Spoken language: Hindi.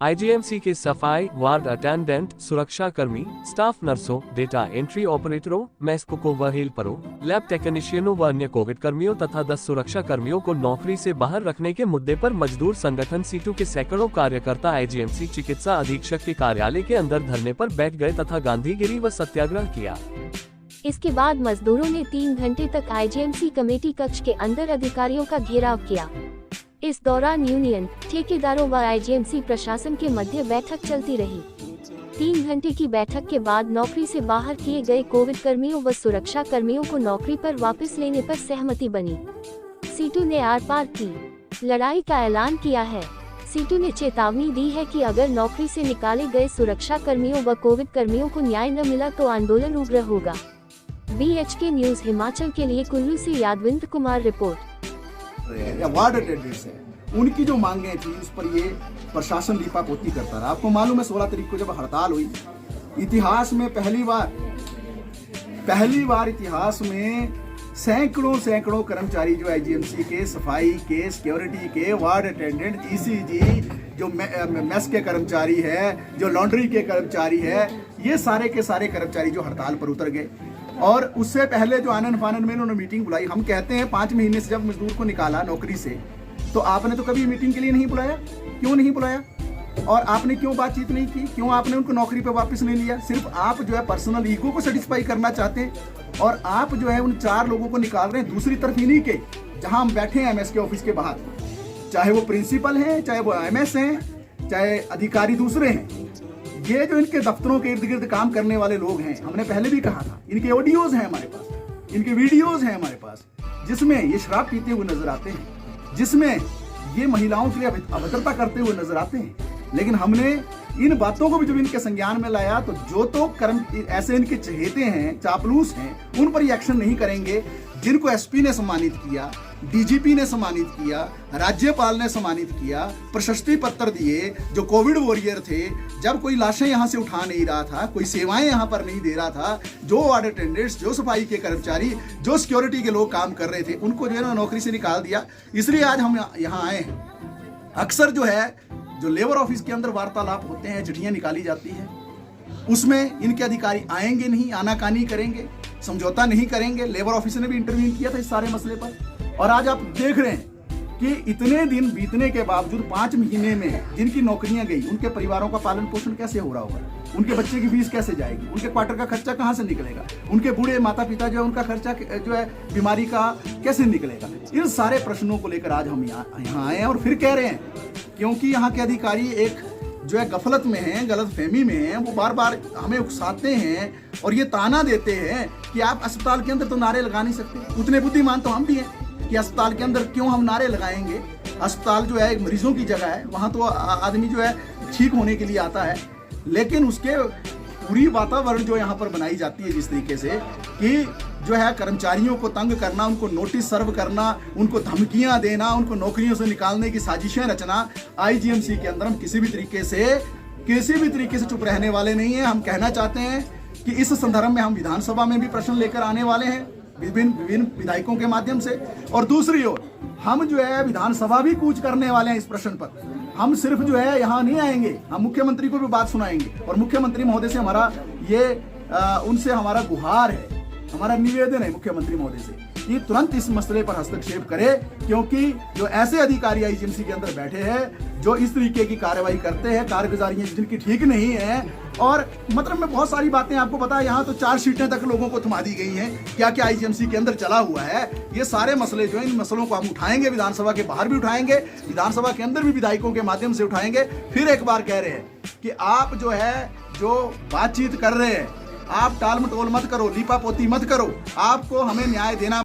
आईजीएमसी के सफाई, वार्ड अटेंडेंट, सुरक्षा कर्मी, स्टाफ नर्सों, डेटा एंट्री ऑपरेटरों, मेस कुकों व हेल्परों, लैब टेक्नीशियनों व अन्य कोविड कर्मियों तथा 10 सुरक्षा कर्मियों को नौकरी से बाहर रखने के मुद्दे पर मजदूर संगठन सीटू के सैकड़ों कार्यकर्ता आईजीएमसी चिकित्सा अधीक्षक के कार्यालय के अंदर धरने पर बैठ गए तथा गांधीगिरी व सत्याग्रह किया। इसके बाद मजदूरों ने 3 घंटे तक आईजीएमसी कमेटी कक्ष के अंदर अधिकारियों का घेराव किया। इस दौरान यूनियन, ठेकेदारों व आईजीएमसी प्रशासन के मध्य बैठक चलती रही। 3 घंटे की बैठक के बाद नौकरी से बाहर किए गए कोविड कर्मियों व सुरक्षा कर्मियों को नौकरी पर वापस लेने पर सहमति बनी। सीटू ने आर पार की लड़ाई का ऐलान किया है। सीटू ने चेतावनी दी है कि अगर नौकरी से निकाले गए सुरक्षा कर्मियों व कोविड कर्मियों को न्याय न मिला तो आंदोलन उग्र होगा। BHK न्यूज हिमाचल के लिए कुल्लू से Yadvinder Kumar report. Ward attendants है, उनकी जो मांगे थी उस पर ये प्रशासन लीपापोती करता रहा। आपको मालूम है 16 तारीख को जब हड़ताल हुई, इतिहास में पहली बार इतिहास में सैकड़ों कर्मचारी जो आईजीएमसी के, सफाई के, सिक्योरिटी के, वार्ड अटेंडेंट, ECG, जो मेस के कर्मचारी है, जो लॉन्ड्री के कर्मचारी है, ये सारे के सारे कर्मचारी जो हड़ताल पर उतर गए। और उससे पहले जो आनन फानन में उन्होंने मीटिंग बुलाई। हम कहते हैं 5 महीने से जब मजदूर को निकाला नौकरी से, तो आपने तो कभी मीटिंग के लिए नहीं बुलाया। क्यों नहीं बुलाया? और आपने क्यों बातचीत नहीं की? क्यों आपने उनको नौकरी पे वापस नहीं लिया? सिर्फ आप जो है पर्सनल ईगो को सेटिस्फाई करना चाहते हैं और आप जो है उन 4 लोगों को निकाल रहे हैं दूसरी तरफ इन्हीं के, जहां हम बैठे हैं MS के ऑफिस के बाहर, चाहे वो प्रिंसिपल हैं, चाहे वो MS हैं, चाहे अधिकारी दूसरे हैं। ये जो इनके दफ्तरों के इर्द गिर्द काम करने वाले लोग हैं, हमने पहले भी कहा था, इनके ऑडियोज हैं हमारे पास, इनके वीडियोज हैं हमारे पास, जिसमें ये शराब पीते हुए नजर आते हैं, जिसमें ये महिलाओं के लिए अभद्रता करते हुए नजर आते हैं। लेकिन हमने इन बातों को भी जब इनके संज्ञान में लाया तो जो तो कर्म ऐसे इनके चहेते हैं, चापलूस हैं, उन पर ये एक्शन नहीं करेंगे। जिनको SP ने सम्मानित किया, DGP ने सम्मानित किया, राज्यपाल ने सम्मानित किया, प्रशस्ति पत्र दिए, जो कोविड वॉरियर थे, जब कोई लाशें यहाँ से उठा नहीं रहा था, कोई सेवाएं यहाँ पर नहीं दे रहा था, जो वार्ड अटेंडेंट्स, जो सफाई के कर्मचारी, जो सिक्योरिटी के लोग काम कर रहे थे, उनको जो है ना नौकरी से निकाल दिया। इसलिए आज हम यहाँ आए हैं। अक्सर जो है जो लेबर ऑफिस के अंदर वार्तालाप होते हैं, चिट्ठियाँ निकाली जाती है, उसमें इनके अधिकारी आएंगे नहीं, आनाकानी करेंगे, समझौता नहीं करेंगे। लेबर ऑफिस ने भी इंटरव्यू किया था इस सारे मसले पर। और आज आप देख रहे हैं कि इतने दिन बीतने के बावजूद 5 महीने में जिनकी नौकरियां गई, उनके परिवारों का पालन पोषण कैसे हो रहा होगा? उनके बच्चे की फीस कैसे जाएगी? उनके क्वार्टर का खर्चा कहां से निकलेगा? उनके बूढ़े माता पिता जो है उनका खर्चा जो है बीमारी का कैसे निकलेगा? इन सारे प्रश्नों को लेकर आज हम यहाँ आए हैं और फिर कह रहे हैं, क्योंकि यहाँ के अधिकारी एक जो है गफलत में हैं, गलत फहमी में हैं, वो बार बार हमें उकसाते हैं और ये ताना देते हैं कि आप अस्पताल के अंदर तो नारे लगा नहीं सकते। उतने बुद्धिमान तो हम भी हैं कि अस्पताल के अंदर क्यों हम नारे लगाएंगे? अस्पताल जो है एक मरीजों की जगह है, वहाँ तो आदमी जो है ठीक होने के लिए आता है। लेकिन उसके पूरी वातावरण जो यहाँ पर बनाई जाती है जिस तरीके से कि जो है कर्मचारियों को तंग करना, उनको नोटिस सर्व करना, उनको धमकियां देना, उनको नौकरियों से निकालने की साजिशें रचना, आईजीएमसी के अंदर हम किसी भी तरीके से चुप रहने वाले नहीं हैं। हम कहना चाहते हैं कि इस संदर्भ में हम विधानसभा में भी प्रश्न लेकर आने वाले हैं विभिन्न विधायकों के माध्यम से, और दूसरी ओर हम जो है विधानसभा भी कूच करने वाले हैं इस प्रश्न पर। हम सिर्फ जो है यहाँ नहीं आएंगे, हम मुख्यमंत्री को भी बात सुनाएंगे और मुख्यमंत्री महोदय से हमारा ये उनसे हमारा गुहार है, हमारा निवेदन है मुख्यमंत्री महोदय से कि तुरंत इस मसले पर हस्तक्षेप करे, क्योंकि जो ऐसे अधिकारी आईजीएमसी के अंदर बैठे हैं जो इस तरीके की कार्रवाई करते हैं, कारगुजारियां जिनकी ठीक नहीं है, और मतलब में बहुत सारी बातें आपको पता है, यहाँ तो 4 सीटें तक लोगों को थमा दी गई हैं। क्या क्या आईजीएमसी के अंदर चला हुआ है, ये सारे मसले जो है, इन मसलों को हम उठाएंगे, विधानसभा के बाहर भी उठाएंगे, विधानसभा के अंदर भी विधायकों के माध्यम से उठाएंगे। फिर एक बार कह रहे हैं कि आप जो है जो बातचीत कर रहे हैं, आप टाल मटोल मत करो, लीपापोती मत करो, आपको हमें न्याय देना